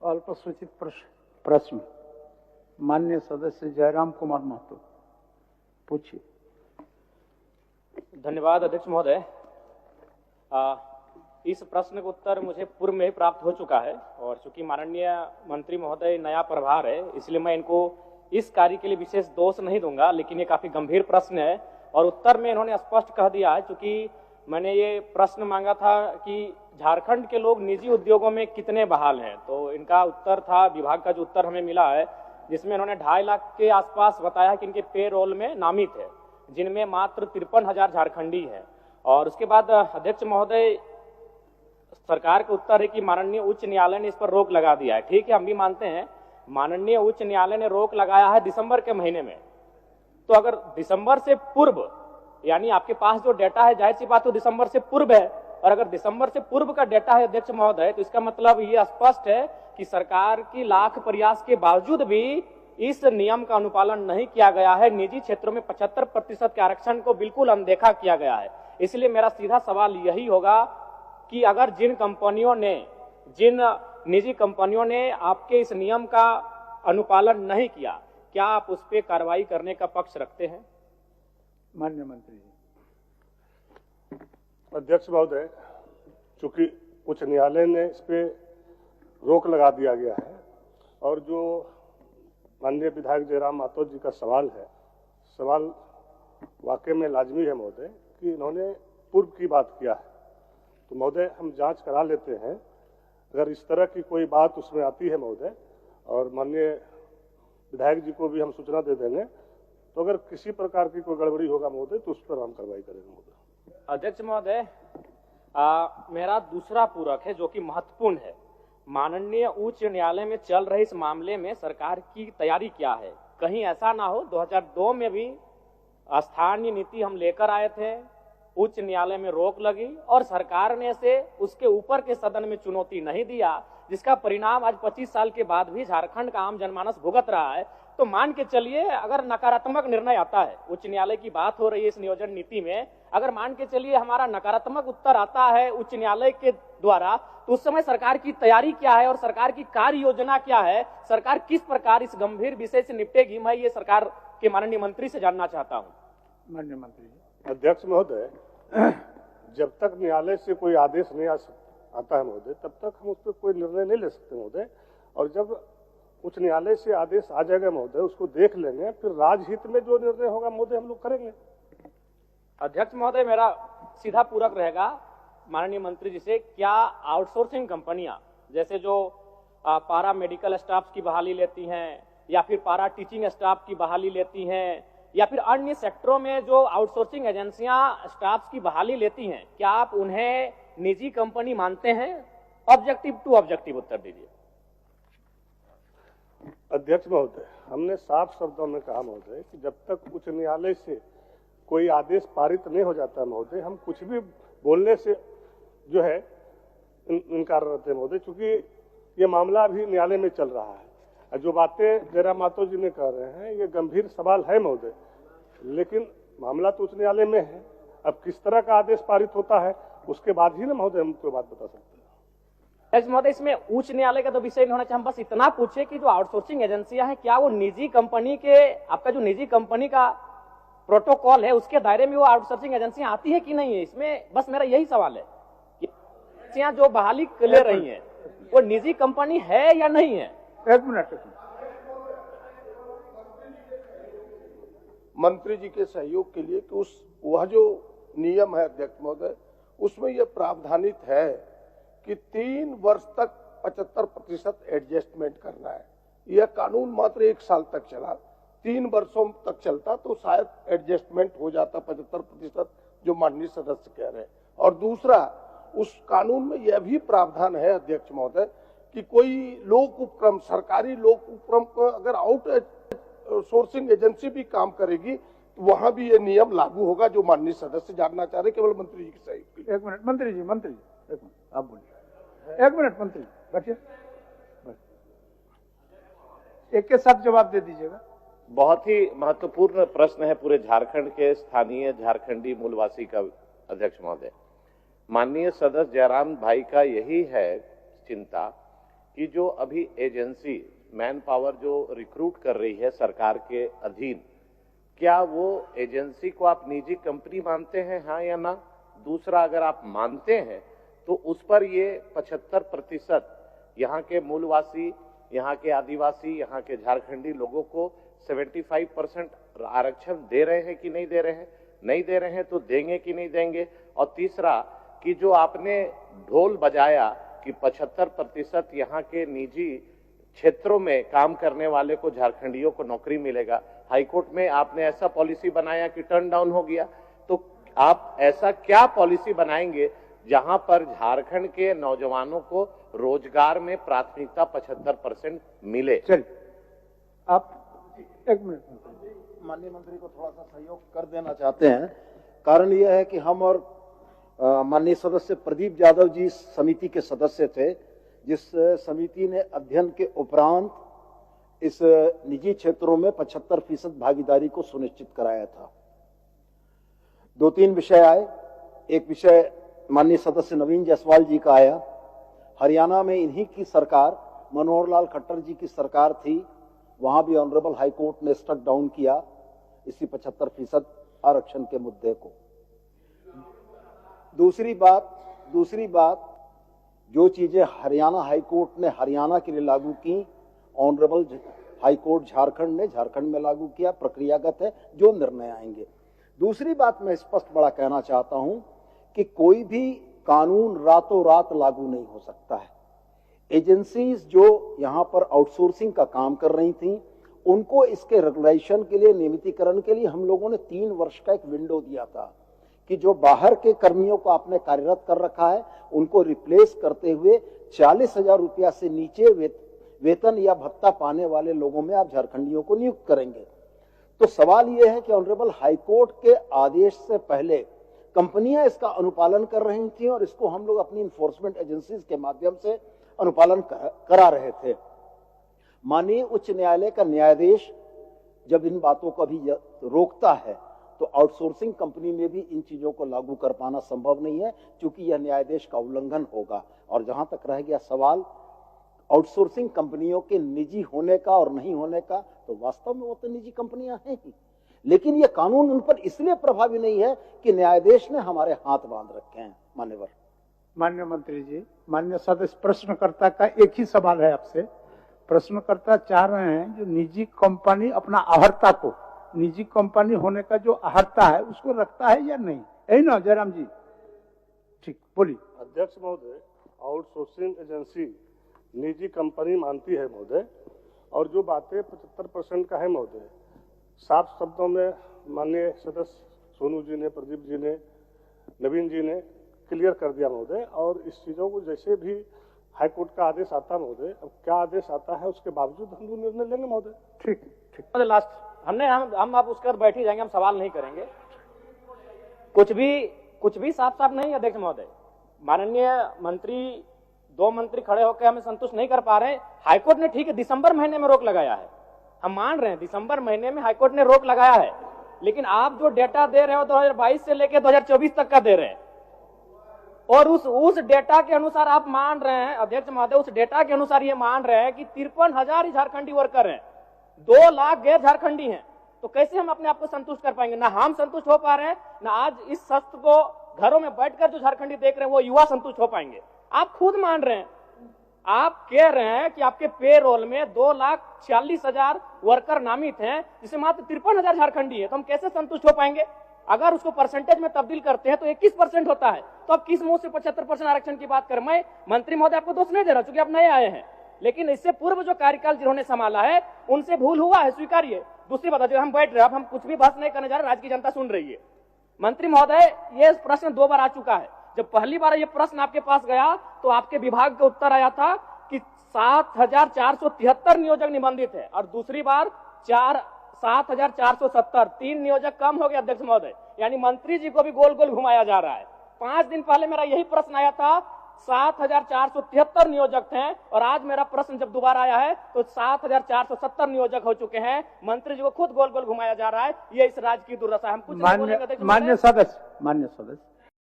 अल्पसूचित प्रश्न माननीय सदस्य जयराम कुमार महतो, पूछिए। धन्यवाद अध्यक्ष महोदय। इस प्रश्न का उत्तर मुझे पूर्व में ही प्राप्त हो चुका है और चूंकि माननीय मंत्री महोदय नया प्रभार है, इसलिए मैं इनको इस कार्य के लिए विशेष दोष नहीं दूंगा, लेकिन ये काफी गंभीर प्रश्न है और उत्तर में इन्होंने स्पष्ट कह दिया है। चूंकि मैंने ये प्रश्न मांगा था कि झारखंड के लोग निजी उद्योगों में कितने बहाल हैं, तो इनका उत्तर था, विभाग का जो उत्तर हमें मिला है, जिसमें इन्होंने 2.5 लाख के आसपास बताया कि इनके पे रोल में नामित है, जिनमें मात्र 53,000 झारखंडी है। और उसके बाद अध्यक्ष महोदय, सरकार का उत्तर है कि माननीय उच्च न्यायालय ने इस पर रोक लगा दिया है। ठीक है, हम भी मानते हैं माननीय उच्च न्यायालय ने रोक लगाया है दिसंबर के महीने में, तो अगर दिसंबर से पूर्व, यानी आपके पास जो डेटा है, जाहिर सी बात तो दिसंबर से पूर्व है, और अगर दिसंबर से पूर्व का डेटा है अध्यक्ष महोदय, तो इसका मतलब ये स्पष्ट है कि सरकार की लाख प्रयास के बावजूद भी इस नियम का अनुपालन नहीं किया गया है। निजी क्षेत्रों में 75% के आरक्षण को बिल्कुल अनदेखा किया गया है। इसलिए मेरा सीधा सवाल यही होगा कि अगर जिन निजी कंपनियों ने आपके इस नियम का अनुपालन नहीं किया, क्या आप उस पर कार्रवाई करने का पक्ष रखते हैं? माननीय मंत्री जी। अध्यक्ष महोदय, चूंकि उच्च न्यायालय ने इस पे रोक लगा दिया गया है और जो माननीय विधायक जयराम महतो जी का सवाल है, सवाल वाकई में लाजमी है महोदय कि इन्होंने पूर्व की बात किया है, तो महोदय हम जांच करा लेते हैं। अगर इस तरह की कोई बात उसमें आती है महोदय, और माननीय विधायक जी को भी हम सूचना दे देंगे, तो अगर किसी प्रकार की कोई गड़बड़ी होगा महोदय तो उस पर हम कार्रवाई करेंगे महोदय। अध्यक्ष महोदय, मेरा दूसरा पूरक है जो कि महत्वपूर्ण है। माननीय उच्च न्यायालय में चल रहे इस मामले में सरकार की तैयारी क्या है? कहीं ऐसा ना हो 2002 में भी स्थानीय नीति हम लेकर आए थे, उच्च न्यायालय में रोक लगी और सरकार ने से उसके ऊपर के सदन में चुनौती नहीं दिया, जिसका परिणाम आज 25 साल के बाद भी झारखंड का आम जनमानस भुगत रहा है। तो मान के चलिए अगर नकारात्मक निर्णय आता है, उच्च न्यायालय की बात हो रही है इस नियोजन नीति में, अगर मान के चलिए हमारा नकारात्मक उत्तर आता है उच्च न्यायालय के द्वारा, तो उस समय सरकार की तैयारी क्या है और सरकार की कार्य योजना क्या है? सरकार किस प्रकार इस गंभीर विषय से निपटेगी? मैं ये सरकार के माननीय मंत्री से जानना चाहता हूँ। माननीय मंत्री जी। अध्यक्ष महोदय, जब तक न्यायालय से कोई आदेश नहीं आता है महोदय, तब तक हम उस पर कोई निर्णय नहीं ले सकते महोदय, और जब उच्च न्यायालय से आदेश आ जाएगा महोदय, उसको देख लेंगे, फिर राजहित में जो निर्णय होगा महोदय हम लोग करेंगे। अध्यक्ष महोदय, मेरा सीधा पूरक रहेगा माननीय मंत्री जी से, क्या आउटसोर्सिंग कंपनियां जैसे जो पारा मेडिकल स्टाफ की बहाली लेती हैं या फिर पारा टीचिंग स्टाफ की बहाली लेती हैं या फिर अन्य सेक्टरों में जो आउटसोर्सिंग एजेंसियां स्टाफ की बहाली लेती हैं, क्या आप उन्हें निजी कंपनी मानते हैं? ऑब्जेक्टिव टू ऑब्जेक्टिव उत्तर दीजिए। अध्यक्ष महोदय, हमने साफ शब्दों में कहा महोदय कि जब तक उच्च न्यायालय से कोई आदेश पारित नहीं हो जाता महोदय, हम कुछ भी बोलने से जो है इनकार रहते हैं महोदय, क्योंकि ये मामला अभी न्यायालय में चल रहा है। जो बातें जयराम महतो जी ने कह रहे हैं ये गंभीर सवाल है महोदय, लेकिन मामला तो उच्च न्यायालय में है। अब किस तरह का आदेश पारित होता है उसके बाद ही ना महोदय हम कोई बात बता सकते हैं। महोदय, इसमें उच्च न्यायालय का तो विषय नहीं होना चाहिए, हम बस इतना पूछे कि जो आउटसोर्सिंग एजेंसियां हैं, क्या वो निजी कंपनी के, आपका जो निजी कंपनी का प्रोटोकॉल है उसके दायरे में वो आउटसोर्सिंग एजेंसियां आती है कि नहीं है? इसमें बस मेरा यही सवाल है कि एजेंसियां जो बहाली ले रही हैं वो निजी कंपनी है या नहीं है? एक मिनट। मंत्री जी के सहयोग के लिए कि वह जो नियम है अध्यक्ष महोदय, उसमें यह प्रावधानित है कि 3 वर्ष तक 75% एडजस्टमेंट करना है। यह कानून मात्र 1 साल तक चला, 3 वर्षों तक चलता तो शायद एडजस्टमेंट हो जाता 75%, जो माननीय सदस्य कह रहे हैं। और दूसरा, उस कानून में यह भी प्रावधान है अध्यक्ष महोदय कि कोई लोक उपक्रम, सरकारी लोक उपक्रम को अगर आउट सोर्सिंग एजेंसी भी काम करेगी तो वहां भी ये नियम लागू होगा, जो माननीय सदस्य जानना चाह रहे, केवल मंत्री जी की सही। एक मिनट मंत्री जी, एक मिनट आप बोलिए। 1 मिनट मंत्री बैठिए, एक के साथ जवाब दे दीजिएगा। बहुत ही महत्वपूर्ण प्रश्न है पूरे झारखंड के स्थानीय झारखंडी मूलवासी का अध्यक्ष महोदय। माननीय सदस्य जयराम भाई का यही है चिंता कि जो अभी एजेंसी मैन पावर जो रिक्रूट कर रही है सरकार के अधीन, क्या वो एजेंसी को आप निजी कंपनी मानते हैं, हाँ या ना? दूसरा, अगर आप मानते हैं तो उस पर ये 75% यहाँ के मूलवासी, यहाँ के आदिवासी, यहाँ के झारखंडी लोगों को 75% आरक्षण दे रहे हैं कि नहीं दे रहे हैं? नहीं दे रहे हैं तो देंगे कि नहीं देंगे? और तीसरा, कि जो आपने ढोल बजाया कि 75% यहाँ के निजी क्षेत्रों में काम करने वाले को, झारखंडियों को नौकरी मिलेगा, हाईकोर्ट में आपने ऐसा पॉलिसी बनाया कि टर्न डाउन हो गया, तो आप ऐसा क्या पॉलिसी बनाएंगे जहां पर झारखंड के नौजवानों को रोजगार में प्राथमिकता 75% मिले? चलिए आप 1 मिनट। माननीय मंत्री को थोड़ा सा सहयोग कर देना चाहते हैं। कारण यह है कि हम और माननीय सदस्य प्रदीप यादव जी समिति के सदस्य थे, जिस समिति ने अध्ययन के उपरांत इस निजी क्षेत्रों में 75% भागीदारी को सुनिश्चित कराया था। 2-3 विषय आए। एक विषय माननीय सदस्य नवीन जायसवाल जी का आया। हरियाणा में इन्हीं की सरकार, मनोहर लाल खट्टर जी की सरकार थी, वहां भी ऑनरेबल हाई कोर्ट ने स्ट्रक डाउन किया इसी 75% आरक्षण के मुद्दे को। दूसरी बात जो चीजें हरियाणा हाई कोर्ट ने हरियाणा के लिए लागू की, ऑनरेबल हाई कोर्ट झारखंड ने झारखंड में लागू किया, प्रक्रियागत है, जो निर्णय आएंगे। दूसरी बात मैं स्पष्ट बड़ा कहना चाहता हूं कि कोई भी कानून रातों रात लागू नहीं हो सकता है। एजेंसीज जो यहां पर आउटसोर्सिंग का काम कर रही थी, उनको इसके रेगुलेशन के लिए, नियमितीकरण के लिए हम लोगों ने 3 वर्ष का एक विंडो दिया था कि जो बाहर के कर्मियों को आपने कार्यरत कर रखा है, उनको रिप्लेस करते हुए 40,000 रुपया से नीचे वेतन या भत्ता पाने वाले लोगों में आप झारखंडियों को नियुक्त करेंगे। तो सवाल यह है कि ऑनरेबल हाईकोर्ट के आदेश से पहले कंपनियां इसका अनुपालन कर रही थी और इसको हम लोग अपनी इन्फोर्समेंट एजेंसीज के माध्यम से अनुपालन करा रहे थे। माननीय उच्च न्यायालय का न्यायाधीश जब इन बातों को भी रोकता है तो आउटसोर्सिंग कंपनी में भी इन चीजों को लागू कर पाना संभव नहीं है, क्योंकि यह न्यायाधीश का उल्लंघन होगा। और जहां तक रह गया सवाल आउटसोर्सिंग कंपनियों के निजी होने का और नहीं होने का, तो वास्तव में वो तो निजी कंपनियां हैं ही, लेकिन यह कानून उन पर इसलिए प्रभावी नहीं है कि न्यायाधीश ने हमारे हाथ बांध रखे हैं। मान्यवर। माननीय मंत्री जी, माननीय सदस्य, प्रश्नकर्ता का एक ही सवाल है आपसे। प्रश्नकर्ता चाह रहे हैं जो निजी कंपनी अपना अहर्ता को, निजी कंपनी होने का जो अहर्ता है उसको रखता है या नहीं, यही ना जयराम जी? ठीक, बोलिए। अध्यक्ष महोदय, आउटसोर्सिंग एजेंसी निजी कंपनी मानती है महोदय, और जो बातें 75% का है महोदय, साफ शब्दों में माननीय सदस्य सोनू जी ने, प्रदीप जी ने, नवीन जी ने क्लियर कर दिया महोदय। और इस चीजों को जैसे भी हाईकोर्ट का आदेश आता महोदय, अब क्या आदेश आता है उसके बावजूद हम लोग निर्णय लेंगे महोदय। ठीक ठीक। लास्ट हम आप उसके बाद बैठ ही जाएंगे, हम सवाल नहीं करेंगे। कुछ भी साफ साफ नहीं। अध्यक्ष महोदय, माननीय मंत्री, 2 मंत्री खड़े होकर हमें संतुष्ट नहीं कर पा रहे। हाईकोर्ट ने, ठीक है, दिसंबर महीने में रोक लगाया है, हम मान रहे हैं, दिसंबर महीने में हाईकोर्ट ने रोक लगाया है, लेकिन आप जो डेटा दे रहे हो 2022 से लेकर 2024 तक का दे रहे हैं, और उस डेटा के अनुसार आप मान रहे हैं, अध्यक्ष महोदय, उस डेटा के अनुसार ये मान रहे हैं कि 53,000 झारखंडी वर्कर हैं, 2 लाख गैर झारखंडी हैं। तो कैसे हम अपने आप को संतुष्ट कर पाएंगे? ना हम संतुष्ट हो पा रहे हैं, ना आज इस सत्र को घरों में बैठकर जो झारखंडी देख रहे हैं वो युवा संतुष्ट हो पाएंगे। आप खुद मान रहे हैं, आप कह रहे हैं कि आपके पेरोल में 2,46,000 वर्कर नामित हैं, जिसमें मात्र 53,000 झारखंडी है। तो हम कैसे संतुष्ट हो पाएंगे? अगर उसको परसेंटेज में तब्दील करते हैं तो 21% होता है, तो अब किस मुंह से 75% आरक्षण की बात करें? मैं मंत्री महोदय आपको दोष नहीं दे रहा, क्योंकि आप नए आए हैं, लेकिन इससे पूर्व जो कार्यकाल जिन्होंने संभाला है उनसे भूल हुआ है, स्वीकारिए। दूसरी बात, जो हम बैठ रहे हैं, अब हम कुछ भी बहस नहीं करने जा रहे, राज्य की जनता सुन रही है। मंत्री महोदय, ये प्रश्न 2 बार आ चुका है। जब पहली बार ये प्रश्न आपके पास गया तो आपके विभाग का उत्तर आया था कि 7,473 नियोजक निबंधित है, और दूसरी बार 7,470, 3 नियोजक कम हो गए। अध्यक्ष महोदय, यानी मंत्री जी को भी गोल गोल घुमाया जा रहा है। 5 दिन पहले मेरा यही प्रश्न आया था, 7,473 नियोजक थे, और आज मेरा प्रश्न जब दोबारा आया है तो 7,470 नियोजक हो चुके हैं। मंत्री जी को खुद गोल गोल घुमाया जा रहा है। ये इस राज्य की दुर्दशा है। हम कुछ मान्य सदस्य